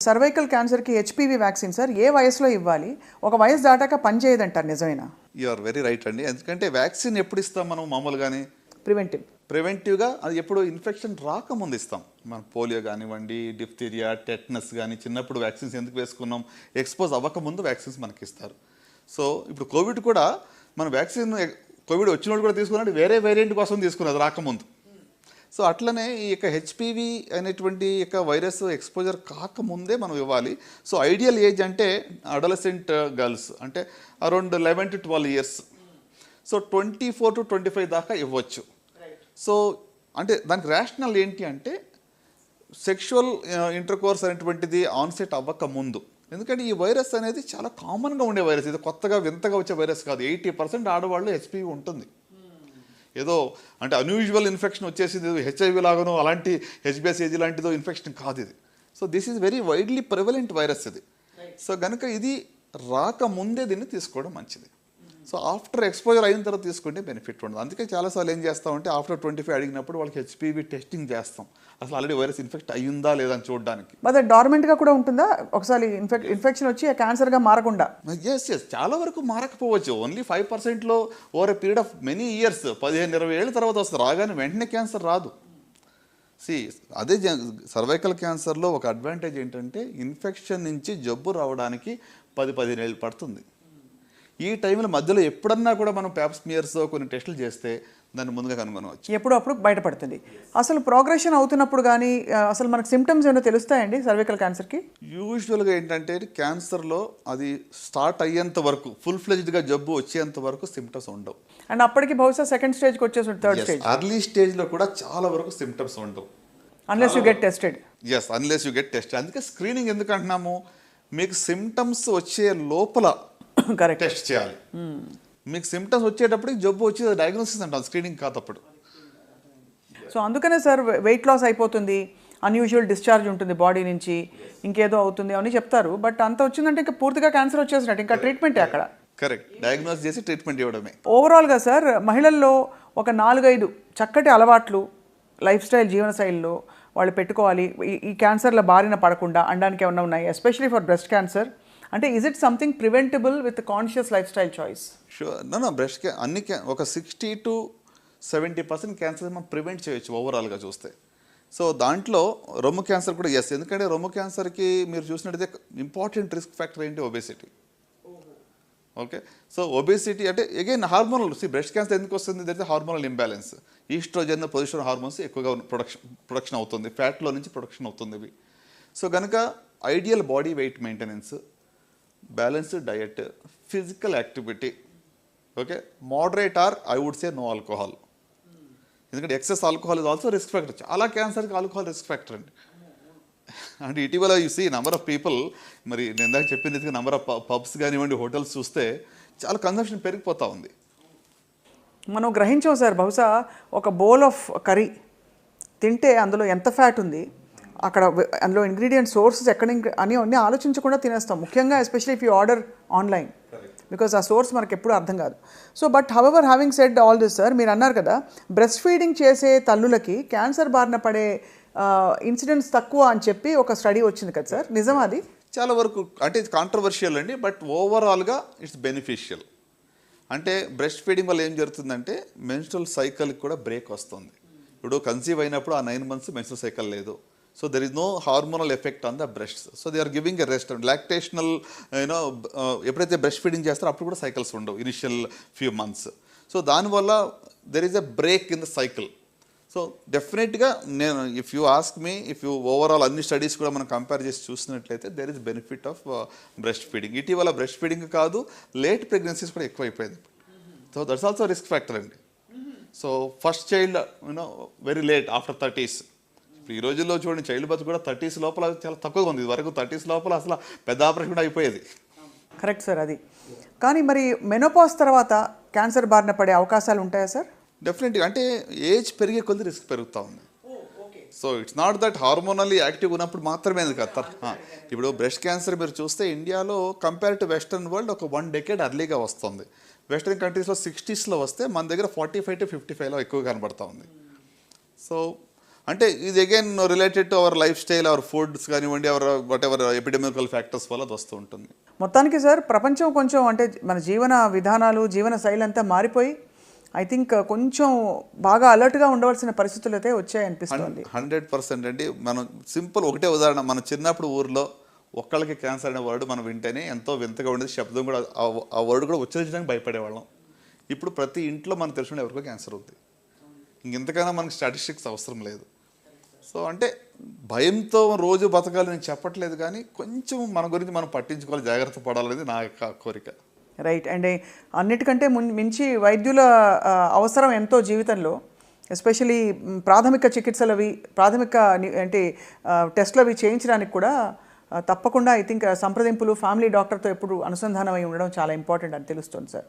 Cervical క్యాన్సర్కి HPV vaccine sir ఏ వయసులో ఇవ్వాలి? ఒక వయసు దాటాక పనిచేయదంటారు, నిజమేనా? యు ఆర్ వెరీ రైట్ అండి. ఎందుకంటే వ్యాక్సిన్ ఎప్పుడు ఇస్తాం మనం మామూలుగానే? ప్రివెంటివ్గా అది ఎప్పుడు ఇన్ఫెక్షన్ రాకముందు ఇస్తాం. మన పోలియో కానివ్వండి, డిఫ్తీరియా, టెట్నస్ కానీ చిన్నప్పుడు వ్యాక్సిన్స్ ఎందుకు వేసుకున్నాం? ఎక్స్పోజ్ అవ్వకముందు వ్యాక్సిన్స్ మనకి ఇస్తారు. సో ఇప్పుడు కోవిడ్ కూడా మన వ్యాక్సిన్ కోవిడ్ వచ్చినప్పుడు కూడా తీసుకున్నట్టు వేరే వేరియంట్ కోసం తీసుకున్నది రాకముందు. సో అట్లనే ఈ యొక్క హెచ్పివి అనేటువంటి యొక్క వైరస్ ఎక్స్పోజర్ కాకముందే మనం ఇవ్వాలి. సో ఐడియల్ ఏజ్ అంటే అడలసెంట్ గర్ల్స్ అంటే around 11 to 12 years. So 24 to 25 దాకా ఇవ్వచ్చు. సో అంటే దానికి రేషనల్ ఏంటి అంటే సెక్షువల్ ఇంటర్కోర్స్ అనేటువంటిది ఆన్సెట్ అవ్వక ముందు. ఎందుకంటే ఈ వైరస్ అనేది చాలా కామన్గా ఉండే వైరస్, ఇది కొత్తగా వింతగా వచ్చే వైరస్ కాదు. 80% ఆడవాళ్ళు హెచ్పివి ఉంటుంది. ఏదో అంటే అన్యూజువల్ ఇన్ఫెక్షన్ వచ్చేసింది హెచ్ఐవి లాగానో అలాంటి హెచ్బిఎస్ఏజీ లాంటిదో ఇన్ఫెక్షన్ కాదు ఇది. So this is very widely prevalent virus ఇది. సో కనుక ఇది రాకముందే దీన్ని తీసుకోవడం మంచిది. సో ఆఫ్టర్ ఎక్స్పోజర్ అయిన తర్వాత తీసుకుంటే బెనిఫిట్ ఉండదు. అందుకే చాలాసార్లు ఏం చేస్తామంటే ఆఫ్టర్ 25 అడిగినప్పుడు వాళ్ళకి హెచ్పివి టెస్టింగ్ చేస్తాం, అసలు ఆల్రెడీ వైరస్ ఇన్ఫెక్ట్ అయ్యిందా లేదా అని చూడడానికి. మరి డార్మెంట్గా కూడా ఉంటుందా? ఒకసారి ఇన్ఫెక్షన్ వచ్చి క్యాన్సర్గా మారకుండా? ఎస్ చాలా వరకు మారకపోవచ్చు. ఓన్లీ 5%లో over a period of many years, 15-20 ఏళ్ళ తర్వాత వస్తుంది. రాగానే వెంటనే క్యాన్సర్ రాదు. అదే సర్వైకల్ క్యాన్సర్లో ఒక అడ్వాంటేజ్ ఏంటంటే ఇన్ఫెక్షన్ నుంచి జబ్బు రావడానికి 10-15 ఏళ్ళు పడుతుంది. ఈ టైంలో మధ్యలో ఎప్పుడన్నా కూడా మనం ప్యాప్ స్మియర్స్ కొన్ని టెస్టులు చేస్తే దాన్ని ముందుగా కనుగొనవచ్చు. ఎప్పుడప్పుడు బయటపడుతుంది. అసలు ప్రోగ్రెషన్ అవుతున్నప్పుడు కానీ అసలు మనకు సిమ్టమ్స్ ఏమైనా తెలుస్తాయండి సర్వైకల్ క్యాన్సర్కి? యూజువల్గా ఏంటంటే క్యాన్సర్లో అది స్టార్ట్ అయ్యేంత వరకు, ఫుల్ ఫ్లెజ్డ్గా జబ్బు వచ్చేంత వరకు సిమ్టమ్స్ ఉండవు. అండ్ అప్పటికి బహుశా సెకండ్ స్టేజ్కి వచ్చేసి థర్డ్ స్టేజ్, అర్లీ స్టేజ్లో కూడా చాలా వరకు సిమ్టమ్స్ ఉండవు. Unless you get tested. Unless you get tested. అందుకే స్క్రీనింగ్ ఎందుకు అంటున్నాము? మీకు సిమ్టమ్స్ వచ్చే లోపల టెస్ట్ చేయాలి. మీకు సిమ్టమ్స్ వచ్చేటప్పటికి జబ్బు వచ్చి డయాగ్నోసిస్ అంటాం, స్క్రీనింగ్ కాదప్పుడు. సో అందుకనే సార్ వెయిట్ లాస్ అయిపోతుంది, అన్యూజువల్ డిశ్చార్జ్ ఉంటుంది బాడీ నుంచి, ఇంకేదో అవుతుంది అని చెప్తారు. బట్ అంత వచ్చిందంటే ఇంకా పూర్తిగా క్యాన్సర్ వచ్చేసినట్టు, ఇంకా ట్రీట్మెంటే అక్కడ. కరెక్ట్, డయాగ్నోస్ చేసి ట్రీట్మెంట్ ఇవ్వడమే. ఓవరాల్గా సార్ మహిళల్లో ఒక 4-5 చక్కటి అలవాట్లు లైఫ్ స్టైల్, జీవనశైలిలో వాళ్ళు పెట్టుకోవాలి ఈ క్యాన్సర్ల బారిన పడకుండా అనడానికి ఏమన్నా ఉన్నాయి? Especially for breast cancer. అంటే is it something preventable with conscious life style choice? Sure. Breast అన్ని ఒక 60 to 70% క్యాన్సర్ మనం ప్రివెంట్ చేయొచ్చు ఓవరాల్గా చూస్తే. సో దాంట్లో రొమ్ము క్యాన్సర్ కూడా ఎందుకంటే రొమ్ము క్యాన్సర్కి మీరు చూసినట్టయితే ఇంపార్టెంట్ రిస్క్ ఫ్యాక్టర్ ఏంటి? ఒబేసిటీ. ఓకే, సో ఒబేసిటీ అంటే అగైన్ హార్మోనల్. బ్రెస్ట్ క్యాన్సర్ ఎందుకు వస్తుంది? That hormonal imbalance. Estrogen, progesterone hormones ఎక్కువగా ప్రొడక్షన్ అవుతుంది, ఫ్యాట్లో నుంచి ప్రొడక్షన్ అవుతుంది ఇవి. సో కనుక ideal body weight maintenance, balanced diet, physical activity, okay, moderate or I would say no alcohol. ఎందుకంటే excess alcohol is also risk factor. చాలా క్యాన్సర్కి ఆల్కహాల్ రిస్క్ ఫ్యాక్టర్ అండి. అంటే ఇటీవల you see number of people, మరి నేను ఇందాక చెప్పింది నంబర్ ఆఫ్ పబ్స్ కానివ్వండి, హోటల్స్ చూస్తే చాలా కన్సంప్షన్ పెరిగిపోతూ ఉంది. మనం గ్రహించాం సార్, బహుశా ఒక బౌల్ ఆఫ్ కర్రీ తింటే అందులో ఎంత ఫ్యాట్ ఉంది, అక్కడ అందులో ఇంగ్రీడియంట్ సోర్సెస్ ఎక్కడ అన్నీ ఆలోచించకుండా తినేస్తాం. ముఖ్యంగా especially if you order online, because ఆ సోర్స్ మనకు ఎప్పుడు అర్థం కాదు. So but however having said all this sir, మీరు అన్నారు కదా బ్రెస్ట్ ఫీడింగ్ చేసే తల్లులకి క్యాన్సర్ బారిన పడే ఇన్సిడెంట్స్ తక్కువ అని చెప్పి ఒక స్టడీ వచ్చింది కదా సార్, నిజమా అది? చాలా వరకు అంటే ఇది కాంట్రవర్షియల్ అండి, బట్ ఓవరాల్గా ఇట్స్ బెనిఫిషియల్. అంటే బ్రెస్ట్ ఫీడింగ్ వల్ల ఏం జరుగుతుందంటే మెన్స్ట్రువల్ సైకిల్కి కూడా బ్రేక్ వస్తుంది. ఇప్పుడు కన్సీవ్ అయినప్పుడు ఆ 9 months మెన్స్ట్రువల్ సైకిల్ లేదు. So there is no hormonal effect on the breasts. So they are giving a rest. Lactational, ఎప్పుడైతే బ్రెస్ట్ ఫీడింగ్ చేస్తారో అప్పుడు కూడా సైకిల్స్ ఉండవు ఇనిషియల్ ఫ్యూ మంత్స్. సో దానివల్ల there is a break in the cycle. So డెఫినెట్గా నేను if you ask me, if you overall అన్ని studies కూడా మనం కంపేర్ చేసి చూసినట్లయితే there is benefit of breast feeding. ఇటీవల బ్రెస్ట్ ఫీడింగ్ కాదు, లేట్ ప్రెగ్నెన్సీస్ కూడా ఎక్కువైపోయింది. So that's also risk factor అండి. So first child very late after 30s. ఈ రోజుల్లో చూడండి చైల్డ్ బర్త్ కూడా 30s లోపల చాలా తక్కువగా ఉంది. ఇదివరకు 30s లోపల అసలు పెద్ద ఆపరేషన్ కూడా అయిపోయేది. కరెక్ట్ సార్ అది. కానీ మరి మెనోపాజ్ తర్వాత క్యాన్సర్ బారిన పడే అవకాశాలు ఉంటాయా సార్? డెఫినెట్గా. అంటే ఏజ్ పెరిగే కొద్ది రిస్క్ పెరుగుతూ ఉంది. So it's not that hormonally active ఉన్నప్పుడు మాత్రమే కదా. ఇప్పుడు బ్రెస్ట్ క్యాన్సర్ మీరు చూస్తే ఇండియాలో కంపేర్ టు వెస్టర్న్ వరల్డ్ ఒక 1 decade అర్లీగా వస్తుంది. వెస్టర్న్ కంట్రీస్లో 60s వస్తే మన దగ్గర 45 to 55లో ఎక్కువ కనబడుతూ ఉంది. సో అంటే ఇది again related to our lifestyle, our foods కానివ్వండి, our whatever epidemical factors వల్ల అది వస్తూ ఉంటుంది. మొత్తానికి సార్ ప్రపంచం కొంచెం అంటే మన జీవన విధానాలు జీవన శైలి అంతా మారిపోయి ఐ థింక్ కొంచెం బాగా అలర్ట్గా ఉండవలసిన పరిస్థితులు అయితే వచ్చాయనిపిస్తుంది. 100% అండి. మనం సింపుల్ ఒకటే ఉదాహరణ, మన చిన్నప్పుడు ఊర్లో ఒక్కళ్ళకి క్యాన్సర్ అనే వర్డ్ మనం వింటేనే ఎంతో వింతగా ఉండేది, శబ్దం కూడా ఆ వర్డ్ కూడా ఉచ్చరించడానికి భయపడేవాళ్ళం. ఇప్పుడు ప్రతి ఇంట్లో మనకు తెలిసిన ఎవరికో క్యాన్సర్ ఉంది. ఇంకెంతకైనా మనకి స్టాటిస్టిక్స్ అవసరం లేదు. సో అంటే భయంతో రోజు బతకాలి నేను చెప్పట్లేదు, కానీ కొంచెం మన గురించి మనం పట్టించుకోవాలి, జాగ్రత్త పడాలనేది నా యొక్క కోరిక. రైట్. అండ్ అన్నిటికంటే మించి వైద్యుల అవసరం ఎంతో జీవితంలో, ఎస్పెషలీ ప్రాథమిక చికిత్సలు అవి ప్రాథమిక అంటే టెస్ట్లు అవి చేయించడానికి కూడా తప్పకుండా ఐ థింక్ సంప్రదింపులు ఫ్యామిలీ డాక్టర్తో ఎప్పుడు అనుసంధానం అయి ఉండడం చాలా ఇంపార్టెంట్ అని తెలుస్తుంది సార్.